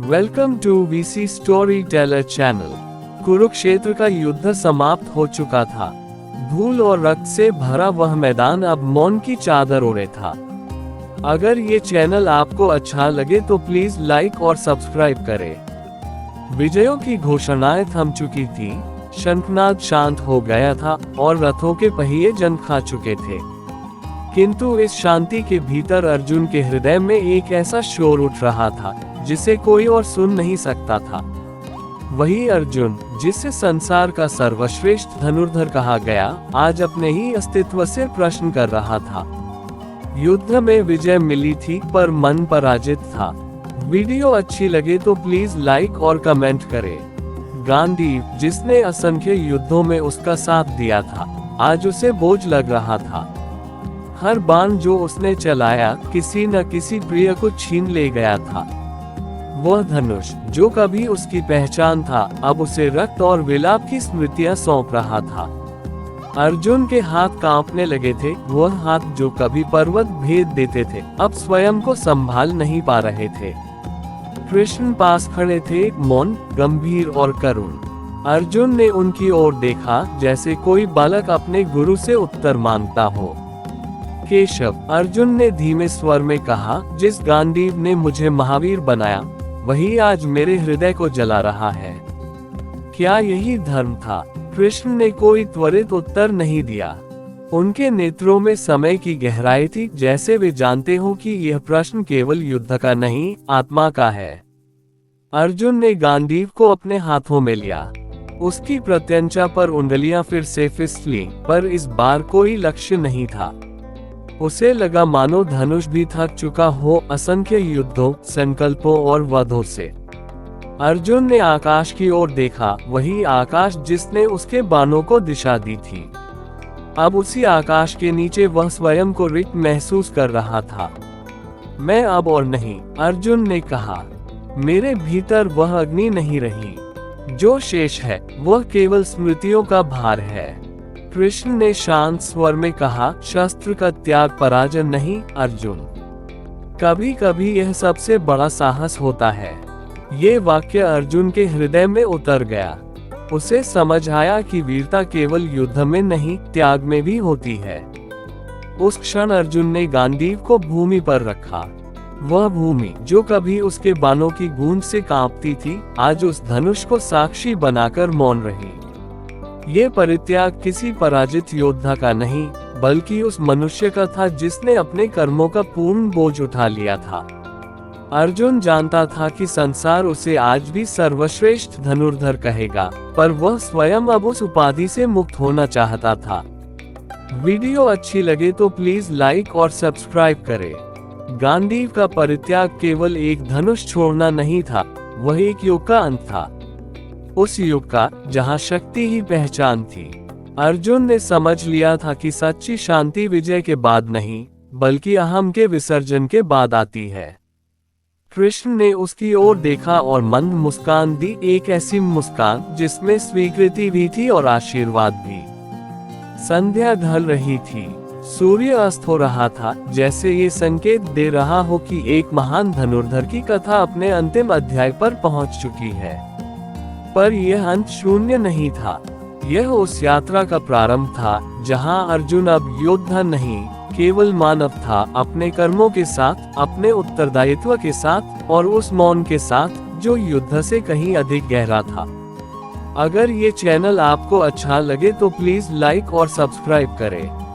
Welcome to VC story teller channel. Kurukshetra का युद्ध समाप्त हो चुका था। धूल और रक्त से भरा वह मैदान अब मौन की चादर ओढ़े था। अगर ये चैनल आपको अच्छा लगे तो प्लीज लाइक और सब्सक्राइब करें। विजयों की घोषणाएं थम चुकी थी, शंखनाद शांत हो गया था और रथों के पहिए जन खा चुके थे। किंतु इस शांति के भीतर अर्जुन के हृदय में एक ऐसा शोर उठ रहा था जिसे कोई और सुन नहीं सकता था। वही अर्जुन जिसे संसार का सर्वश्रेष्ठ धनुर्धर कहा गया, आज अपने ही अस्तित्व से प्रश्न कर रहा था। युद्ध में विजय मिली थी पर मन पराजित था। वीडियो अच्छी लगे तो प्लीज लाइक और कमेंट करें। गांधी जिसने असंख्य युद्धों में उसका साथ दिया था, आज उसे बोझ लग रहा था। हर बाण जो उसने चलाया किसी न किसी प्रिय को छीन ले गया था। वह धनुष जो कभी उसकी पहचान था, अब उसे रक्त और विलाप की स्मृतियां सौंप रहा था। अर्जुन के हाथ कांपने लगे थे। वह हाथ जो कभी पर्वत भेद देते थे, अब स्वयं को संभाल नहीं पा रहे थे। कृष्ण पास खड़े थे, मौन, गंभीर और करुण। अर्जुन ने उनकी ओर देखा जैसे कोई बालक अपने गुरु से उत्तर मांगता हो। केशव, अर्जुन ने धीमे स्वर में कहा, जिस गांडीव ने मुझे महावीर बनाया वही आज मेरे हृदय को जला रहा है। क्या यही धर्म था? कृष्ण ने कोई त्वरित उत्तर नहीं दिया। उनके नेत्रों में समय की गहराई थी, जैसे वे जानते हो कि यह प्रश्न केवल युद्ध का नहीं, आत्मा का है। अर्जुन ने गांडीव को अपने हाथों में लिया। उसकी प्रत्यंचा पर उंगलियां फिर से फिसली, पर इस बार कोई लक्ष्य नहीं था। उसे लगा मानो धनुष भी थक चुका हो, असंख्य युद्धों, संकल्पों और वधों से। अर्जुन ने आकाश की ओर देखा, वही आकाश जिसने उसके बाणों को दिशा दी थी। अब उसी आकाश के नीचे वह स्वयं को रिक्त महसूस कर रहा था। मैं अब और नहीं, अर्जुन ने कहा। मेरे भीतर वह अग्नि नहीं रही। जो शेष है वह केवल स्मृतियों का भार है। कृष्ण ने शांत स्वर में कहा, शस्त्र का त्याग पराजय नहीं अर्जुन, कभी कभी यह सबसे बड़ा साहस होता है। ये वाक्य अर्जुन के हृदय में उतर गया। उसे समझ आया कि वीरता केवल युद्ध में नहीं, त्याग में भी होती है। उस क्षण अर्जुन ने गांडीव को भूमि पर रखा। वह भूमि जो कभी उसके बाणों की गूंज से कांपती थी, आज उस धनुष को साक्षी बनाकर मौन रही। ये परित्याग किसी पराजित योद्धा का नहीं, बल्कि उस मनुष्य का था जिसने अपने कर्मों का पूर्ण बोझ उठा लिया था। अर्जुन जानता था कि संसार उसे आज भी सर्वश्रेष्ठ धनुर्धर कहेगा, पर वह स्वयं अब उस उपाधि से मुक्त होना चाहता था। वीडियो अच्छी लगे तो प्लीज लाइक और सब्सक्राइब करें। गांडीव का परित्याग केवल एक धनुष छोड़ना नहीं था, वह एक युग का अंत था। उस युग का जहां शक्ति ही पहचान थी। अर्जुन ने समझ लिया था कि सच्ची शांति विजय के बाद नहीं, बल्कि अहम के विसर्जन के बाद आती है। कृष्ण ने उसकी ओर देखा और मंद मुस्कान दी, एक ऐसी मुस्कान जिसमें स्वीकृति भी थी और आशीर्वाद भी। संध्या ढल रही थी, सूर्य अस्त हो रहा था, जैसे ये संकेत दे रहा हो कि एक महान धनुर्धर की कथा अपने अंतिम अध्याय पर पहुंच चुकी है। पर यह अंत शून्य नहीं था। यह उस यात्रा का प्रारंभ था जहां अर्जुन अब योद्धा नहीं, केवल मानव था, अपने कर्मों के साथ, अपने उत्तरदायित्व के साथ और उस मौन के साथ जो युद्ध से कहीं अधिक गहरा था। अगर ये चैनल आपको अच्छा लगे तो प्लीज लाइक और सब्सक्राइब करें।